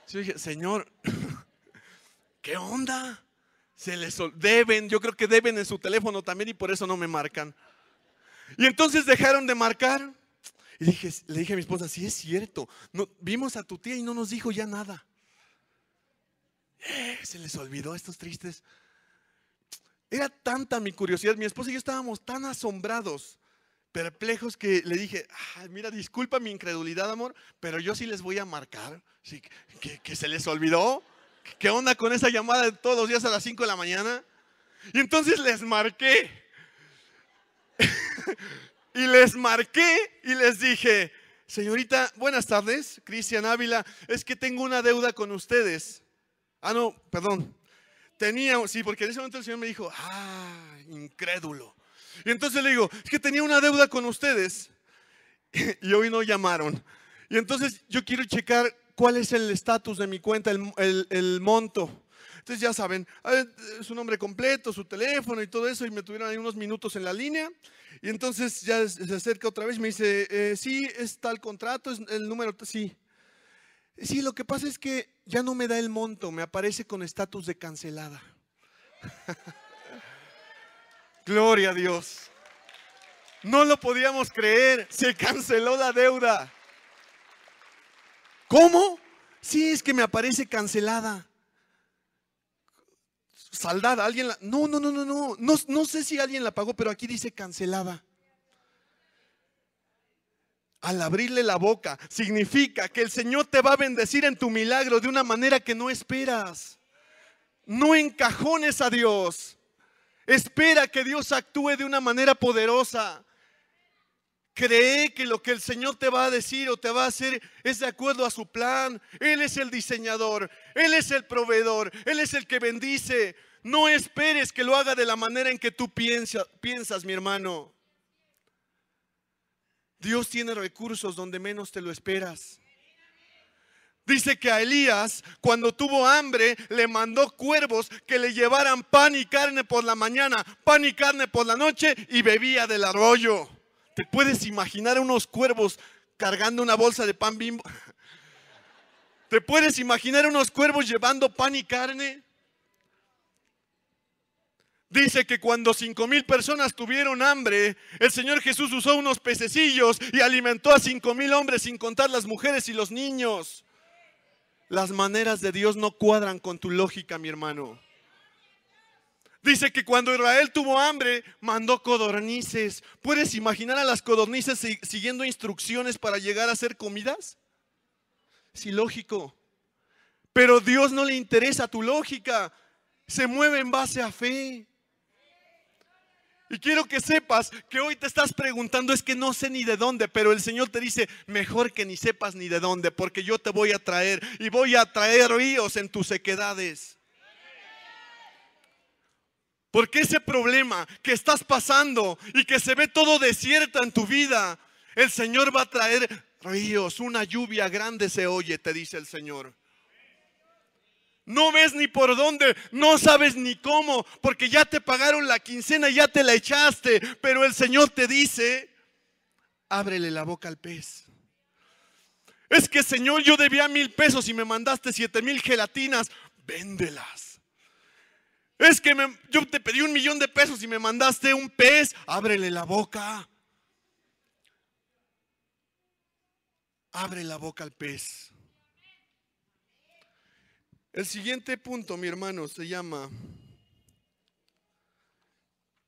Speaker 1: Yo dije, Señor, ¿qué onda? Se les deben, yo creo que deben en su teléfono también y por eso no me marcan. Y entonces dejaron de marcar. Y le dije a mi esposa, sí es cierto, no, vimos a tu tía y no nos dijo ya nada. Se les olvidó a estos tristes. Era tanta mi curiosidad, mi esposa y yo estábamos tan asombrados, perplejos, que le dije, mira, disculpa mi incredulidad, amor, pero yo sí les voy a marcar. Sí, que se les olvidó. ¿Qué onda con esa llamada de todos los días a las 5 de la mañana? Y entonces les marqué. Y les dije, señorita, buenas tardes, Cristian Ávila, es que tengo una deuda con ustedes. No, perdón. Sí, porque en ese momento el Señor me dijo, incrédulo. Y entonces le digo, es que tenía una deuda con ustedes y hoy no llamaron. Y entonces yo quiero checar cuál es el estatus de mi cuenta, el monto. Entonces ya saben, su nombre completo, su teléfono y todo eso, y me tuvieron ahí unos minutos en la línea. Y entonces ya se acerca otra vez y me dice, sí, es tal contrato, es el número, sí. Sí, lo que pasa es que ya no me da el monto, me aparece con estatus de cancelada. Gloria a Dios. No lo podíamos creer, se canceló la deuda. ¿Cómo? Sí, es que me aparece cancelada. Saldada, alguien la... No sé si alguien la pagó, pero aquí dice cancelada. Al abrirle la boca, significa que el Señor te va a bendecir en tu milagro de una manera que no esperas. No encajones a Dios. Espera que Dios actúe de una manera poderosa. Cree que lo que el Señor te va a decir o te va a hacer es de acuerdo a su plan. Él es el diseñador, Él es el proveedor, Él es el que bendice. No esperes que lo haga de la manera en que tú piensas, mi hermano. Dios tiene recursos donde menos te lo esperas. Dice que a Elías, cuando tuvo hambre, le mandó cuervos que le llevaran pan y carne por la mañana, pan y carne por la noche, y bebía del arroyo. ¿Te puedes imaginar a unos cuervos cargando una bolsa de pan Bimbo? ¿Te puedes imaginar a unos cuervos llevando pan y carne? Dice que cuando 5,000 personas tuvieron hambre, el Señor Jesús usó unos pececillos y alimentó a 5,000 hombres, sin contar las mujeres y los niños. Las maneras de Dios no cuadran con tu lógica, mi hermano. Dice que cuando Israel tuvo hambre, mandó codornices. ¿Puedes imaginar a las codornices siguiendo instrucciones para llegar a hacer comidas? Es ilógico. Pero a Dios no le interesa tu lógica. Se mueve en base a fe. Y quiero que sepas que hoy te estás preguntando, es que no sé ni de dónde, pero el Señor te dice, mejor que ni sepas ni de dónde, porque yo te voy a traer y voy a traer ríos en tus sequedades. Porque ese problema que estás pasando y que se ve todo desierto en tu vida, el Señor va a traer ríos, una lluvia grande se oye, te dice el Señor. No ves ni por dónde, no sabes ni cómo, porque ya te pagaron la quincena, ya te la echaste, pero el Señor te dice, ábrele la boca al pez. Es que, Señor, yo debía 1,000 pesos y me mandaste 7,000 gelatinas, véndelas. Es que yo te pedí 1,000,000 de pesos y me mandaste un pez, ábrele la boca. Abre la boca al pez. El siguiente punto, mi hermano, se llama,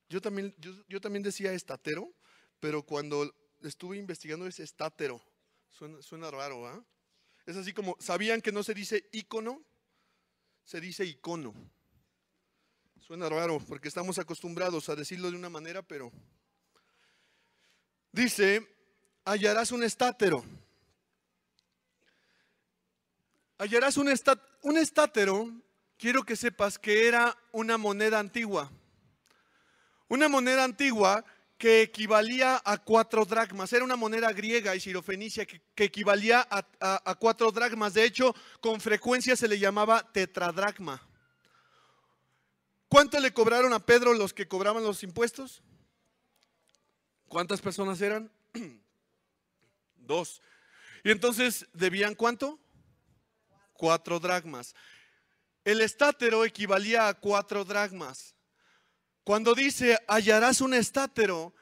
Speaker 1: yo también decía estatero, pero cuando estuve investigando es estátero. Suena raro, ¿ah? Es así como, ¿sabían que no se dice ícono? Se dice icono. Suena raro porque estamos acostumbrados a decirlo de una manera, pero dice, hallarás un estátero. Hallarás un estátero, quiero que sepas que era una moneda antigua. Una moneda antigua que equivalía a 4 dracmas. Era una moneda griega y sirofenicia que equivalía a 4 dracmas. De hecho, con frecuencia se le llamaba tetradracma. ¿Cuánto le cobraron a Pedro los que cobraban los impuestos? ¿Cuántas personas eran? 2. Y entonces, ¿debían cuánto? 4 dracmas. El estátero equivalía a 4 dracmas. Cuando dice hallarás un estátero,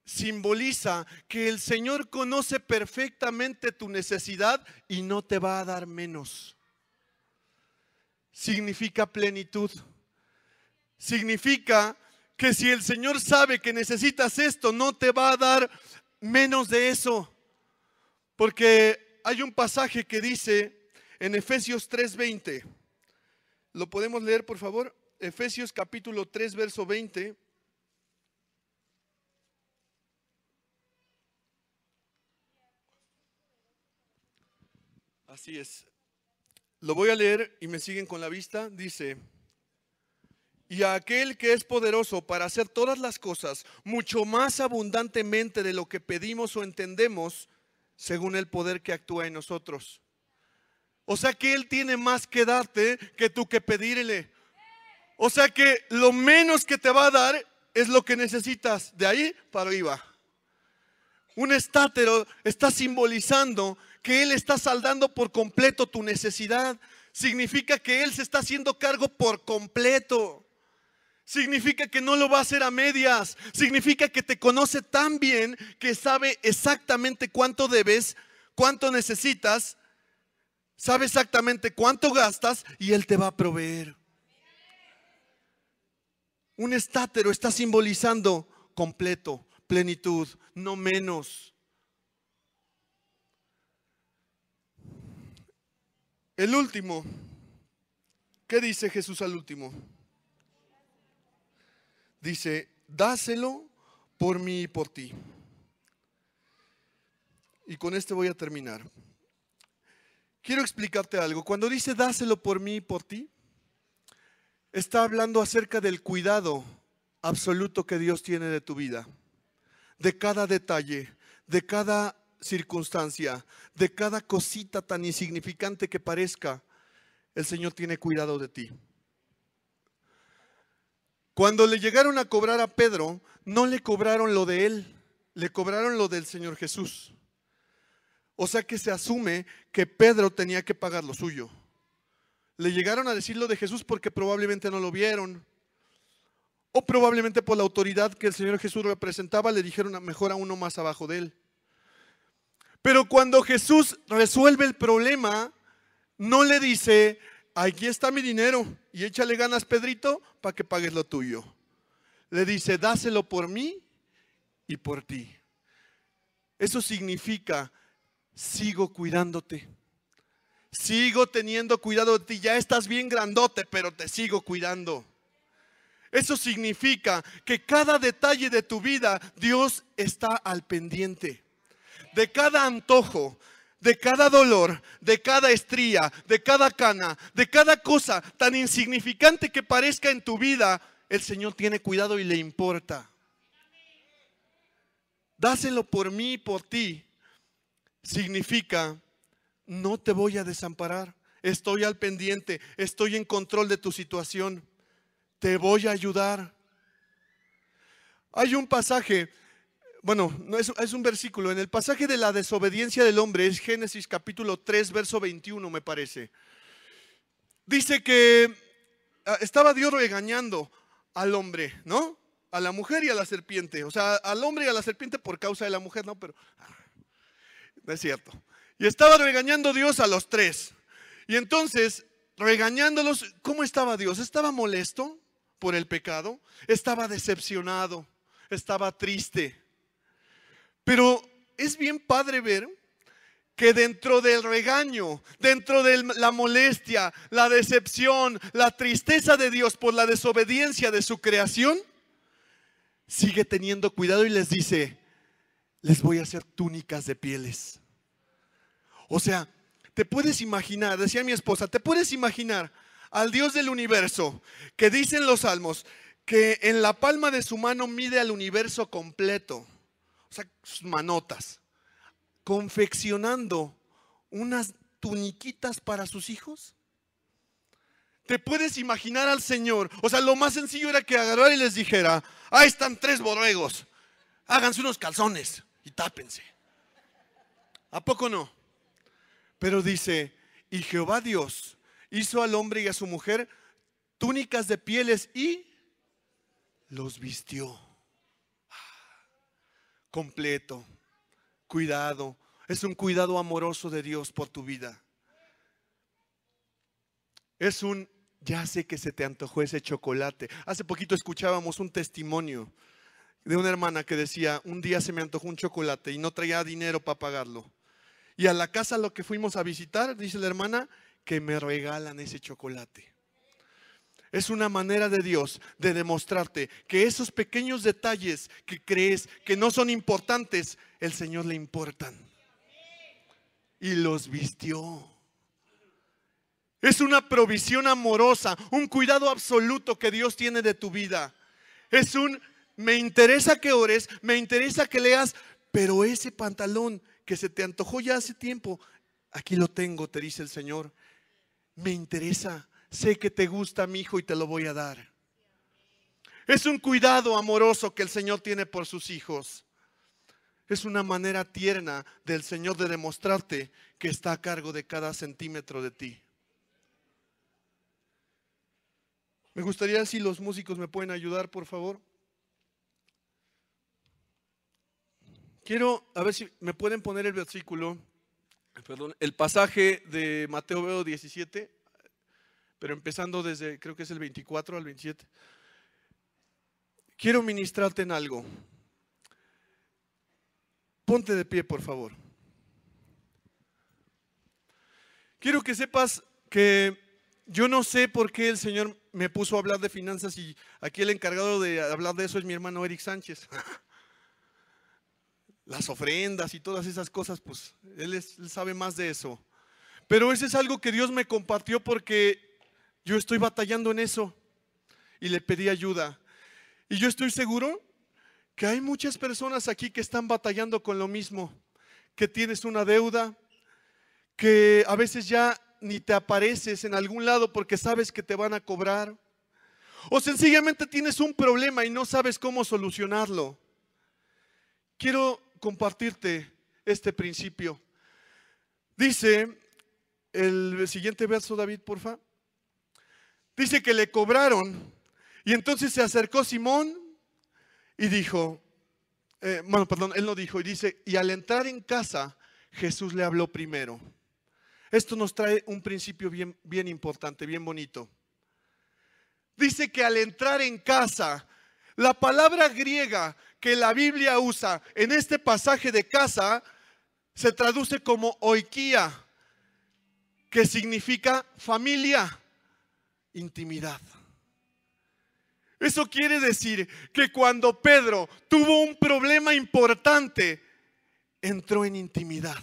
Speaker 1: simboliza que el Señor conoce perfectamente tu necesidad y no te va a dar menos. Significa plenitud. Significa que si el Señor sabe que necesitas esto, no te va a dar menos de eso. Porque hay un pasaje que dice en Efesios 3:20, ¿lo podemos leer, por favor? Efesios capítulo 3, verso 20. Así es. Lo voy a leer y me siguen con la vista. Dice, y a aquel que es poderoso para hacer todas las cosas mucho más abundantemente de lo que pedimos o entendemos, según el poder que actúa en nosotros. O sea que Él tiene más que darte que tú que pedirle. O sea que lo menos que te va a dar es lo que necesitas. De ahí para arriba. Un estátero está simbolizando que Él está saldando por completo tu necesidad. Significa que Él se está haciendo cargo por completo. Significa que no lo va a hacer a medias. Significa que te conoce tan bien que sabe exactamente cuánto debes, cuánto necesitas. Sabe exactamente cuánto gastas y Él te va a proveer. Un estátero está simbolizando completo, plenitud, no menos. El último, ¿qué dice Jesús al último? Dice, dáselo por mí y por ti. Y con esto voy a terminar. Quiero explicarte algo. Cuando dice dáselo por mí y por ti, está hablando acerca del cuidado absoluto que Dios tiene de tu vida, de cada detalle, de cada circunstancia, de cada cosita tan insignificante que parezca, el Señor tiene cuidado de ti. Cuando le llegaron a cobrar a Pedro, no le cobraron lo de él, le cobraron lo del Señor Jesús. O sea que se asume que Pedro tenía que pagar lo suyo. Le llegaron a decir lo de Jesús porque probablemente no lo vieron. O probablemente por la autoridad que el Señor Jesús representaba, le dijeron mejor a uno más abajo de él. Pero cuando Jesús resuelve el problema, no le dice, aquí está mi dinero y échale ganas, Pedrito, para que pagues lo tuyo. Le dice, dáselo por mí y por ti. Eso significa, sigo cuidándote. Sigo teniendo cuidado de ti. Ya estás bien grandote, pero te sigo cuidando. Eso significa que cada detalle de tu vida, Dios está al pendiente. De cada antojo, de cada dolor, de cada estría, de cada cana, de cada cosa tan insignificante que parezca en tu vida, el Señor tiene cuidado y le importa. Dáselo por mí y por ti. Significa, no te voy a desamparar. Estoy al pendiente, estoy en control de tu situación. Te voy a ayudar. Hay un pasaje, bueno, no es un versículo. En el pasaje de la desobediencia del hombre, es Génesis capítulo 3, verso 21 me parece. Dice que estaba Dios regañando al hombre, ¿no? A la mujer y a la serpiente. O sea, al hombre y a la serpiente por causa de la mujer, no, pero no es cierto. Y estaba regañando Dios a los tres. Y entonces, regañándolos, ¿cómo estaba Dios? ¿Estaba molesto por el pecado? Estaba decepcionado, estaba triste. Pero es bien padre ver que dentro del regaño, dentro de la molestia, la decepción, la tristeza de Dios por la desobediencia de su creación, sigue teniendo cuidado y les dice, les voy a hacer túnicas de pieles. O sea, te puedes imaginar, decía mi esposa, te puedes imaginar al Dios del universo, que dicen los salmos, que en la palma de su mano mide al universo completo, o sea, sus manotas, confeccionando unas tuniquitas para sus hijos. ¿Te puedes imaginar al Señor? O sea, lo más sencillo era que agarrara y les dijera, ahí están 3 borregos, háganse unos calzones y tápense. ¿A poco no? Pero dice, y Jehová Dios hizo al hombre y a su mujer túnicas de pieles y los vistió. Completo, cuidado. Es un cuidado amoroso de Dios por tu vida. Es un, ya sé que se te antojó ese chocolate. Hace poquito escuchábamos un testimonio de una hermana que decía, un día se me antojó un chocolate y no traía dinero para pagarlo. Y a la casa lo que fuimos a visitar, dice la hermana, que me regalan ese chocolate. Es una manera de Dios de demostrarte que esos pequeños detalles que crees que no son importantes, el Señor le importan. Y los vistió. Es una provisión amorosa, un cuidado absoluto que Dios tiene de tu vida. Es un, me interesa que ores, me interesa que leas, pero ese pantalón que se te antojó ya hace tiempo, aquí lo tengo, te dice el Señor. Me interesa, sé que te gusta, mi hijo, y te lo voy a dar. Es un cuidado amoroso que el Señor tiene por sus hijos. Es una manera tierna del Señor de demostrarte que está a cargo de cada centímetro de ti. Me gustaría si los músicos me pueden ayudar, por favor. Quiero, a ver si me pueden poner el versículo, perdón, el pasaje de Mateo 17, pero empezando desde, creo que es el 24 al 27. Quiero ministrarte en algo. Ponte de pie, por favor. Quiero que sepas que yo no sé por qué el Señor me puso a hablar de finanzas y aquí el encargado de hablar de eso es mi hermano Eric Sánchez. Las ofrendas y todas esas cosas, pues él sabe más de eso. Pero eso es algo que Dios me compartió porque yo estoy batallando en eso y le pedí ayuda. Y yo estoy seguro que hay muchas personas aquí que están batallando con lo mismo, que tienes una deuda, que a veces ya ni te apareces en algún lado porque sabes que te van a cobrar, o sencillamente tienes un problema y no sabes cómo solucionarlo. Quiero compartirte este principio. Dice el siguiente verso, David, porfa. Dice que le cobraron y entonces se acercó Simón y dijo, él no dijo, y dice, y al entrar en casa, Jesús le habló primero. Esto nos trae un principio bien importante, bien bonito. Dice que al entrar en casa, la palabra griega que la Biblia usa en este pasaje de casa se traduce como oikia, que significa familia, intimidad. Eso quiere decir que cuando Pedro tuvo un problema importante, entró en intimidad,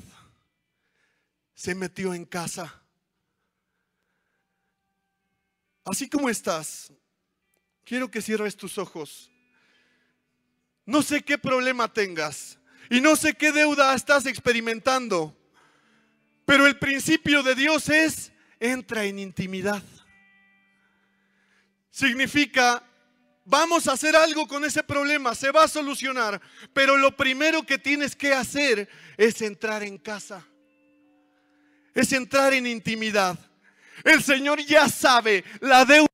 Speaker 1: se metió en casa. Así como estás, quiero que cierres tus ojos. No sé qué problema tengas y no sé qué deuda estás experimentando, pero el principio de Dios es: entra en intimidad. Significa, vamos a hacer algo con ese problema, se va a solucionar, pero lo primero que tienes que hacer es entrar en casa, es entrar en intimidad. El Señor ya sabe la deuda.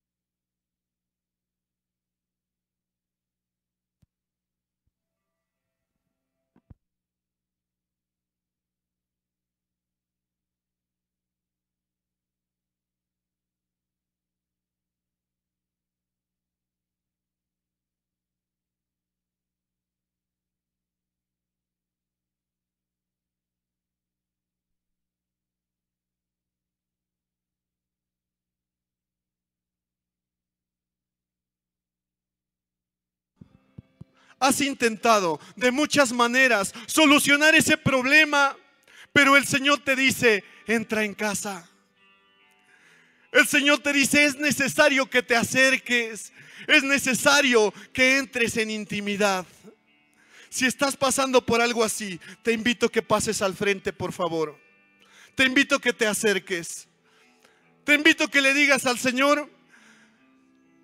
Speaker 1: Has intentado de muchas maneras solucionar ese problema, pero el Señor te dice: entra en casa. El Señor te dice: es necesario que te acerques, es necesario que entres en intimidad. Si estás pasando por algo así, te invito a que pases al frente, por favor. Te invito a que te acerques. Te invito a que le digas al Señor: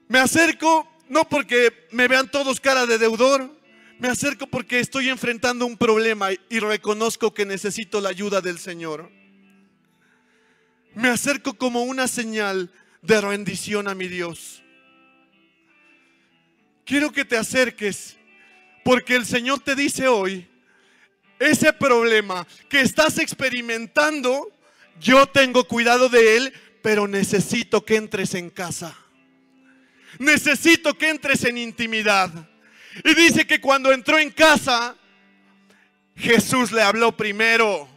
Speaker 1: me acerco no porque me vean todos cara de deudor, me acerco porque estoy enfrentando un problema y reconozco que necesito la ayuda del Señor. Me acerco como una señal de rendición a mi Dios. Quiero que te acerques porque el Señor te dice hoy: ese problema que estás experimentando, yo tengo cuidado de él, pero necesito que entres en casa. Necesito que entres en intimidad. Y dice que cuando entró en casa, Jesús le habló primero.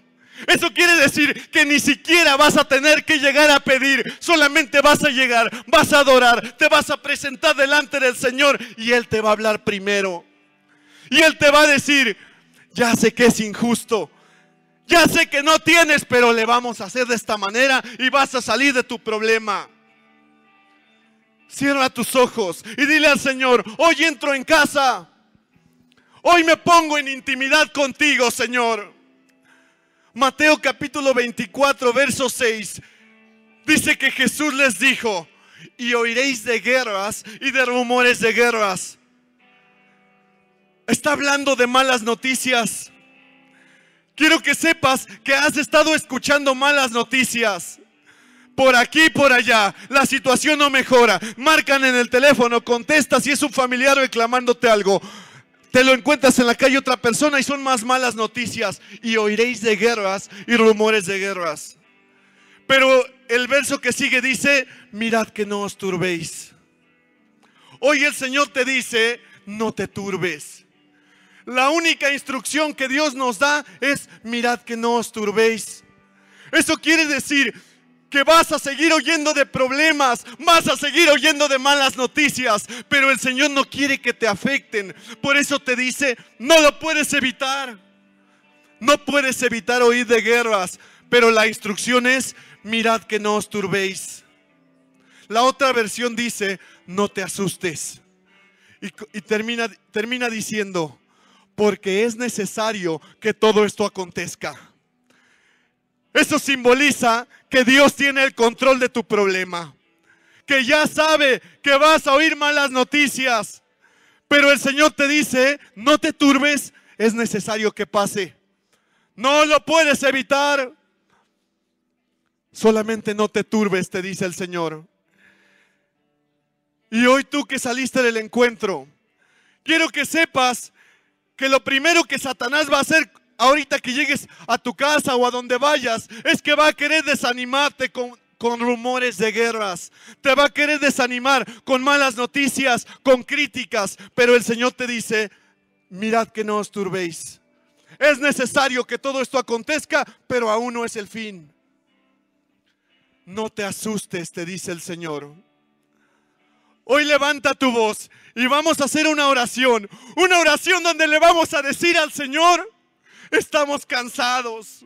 Speaker 1: Eso quiere decir que ni siquiera vas a tener que llegar a pedir. Solamente vas a llegar, vas a adorar, te vas a presentar delante del Señor y Él te va a hablar primero. Y Él te va a decir: ya sé que es injusto, ya sé que no tienes, pero le vamos a hacer de esta manera y vas a salir de tu problema. Cierra tus ojos y dile al Señor: hoy entro en casa, hoy me pongo en intimidad contigo, Señor. Mateo capítulo 24, verso 6, dice que Jesús les dijo: y oiréis de guerras y de rumores de guerras. Está hablando de malas noticias. Quiero que sepas que has estado escuchando malas noticias. Por aquí y por allá, la situación no mejora. Marcan en el teléfono, contestas y es un familiar reclamándote algo. Te lo encuentras en la calle otra persona y son más malas noticias. Y oiréis de guerras y rumores de guerras. Pero el verso que sigue dice: mirad que no os turbéis. Hoy el Señor te dice: no te turbes. La única instrucción que Dios nos da es: mirad que no os turbéis. Eso quiere decir que vas a seguir oyendo de problemas, vas a seguir oyendo de malas noticias, pero el Señor no quiere que te afecten. Por eso te dice: no lo puedes evitar. No puedes evitar oír de guerras, pero la instrucción es: mirad que no os turbéis. La otra versión dice: no te asustes. Y termina diciendo, porque es necesario que todo esto acontezca. Eso simboliza que Dios tiene el control de tu problema, que ya sabe que vas a oír malas noticias, pero el Señor te dice, no te turbes, es necesario que pase. No lo puedes evitar. Solamente no te turbes, te dice el Señor. Y hoy tú que saliste del encuentro, quiero que sepas que lo primero que Satanás va a hacer ahorita que llegues a tu casa o a donde vayas, es que va a querer desanimarte con rumores de guerras. Te va a querer desanimar con malas noticias, con críticas. Pero el Señor te dice, mirad que no os turbéis. Es necesario que todo esto acontezca, pero aún no es el fin. No te asustes, te dice el Señor. Hoy levanta tu voz y vamos a hacer una oración donde le vamos a decir al Señor, estamos cansados.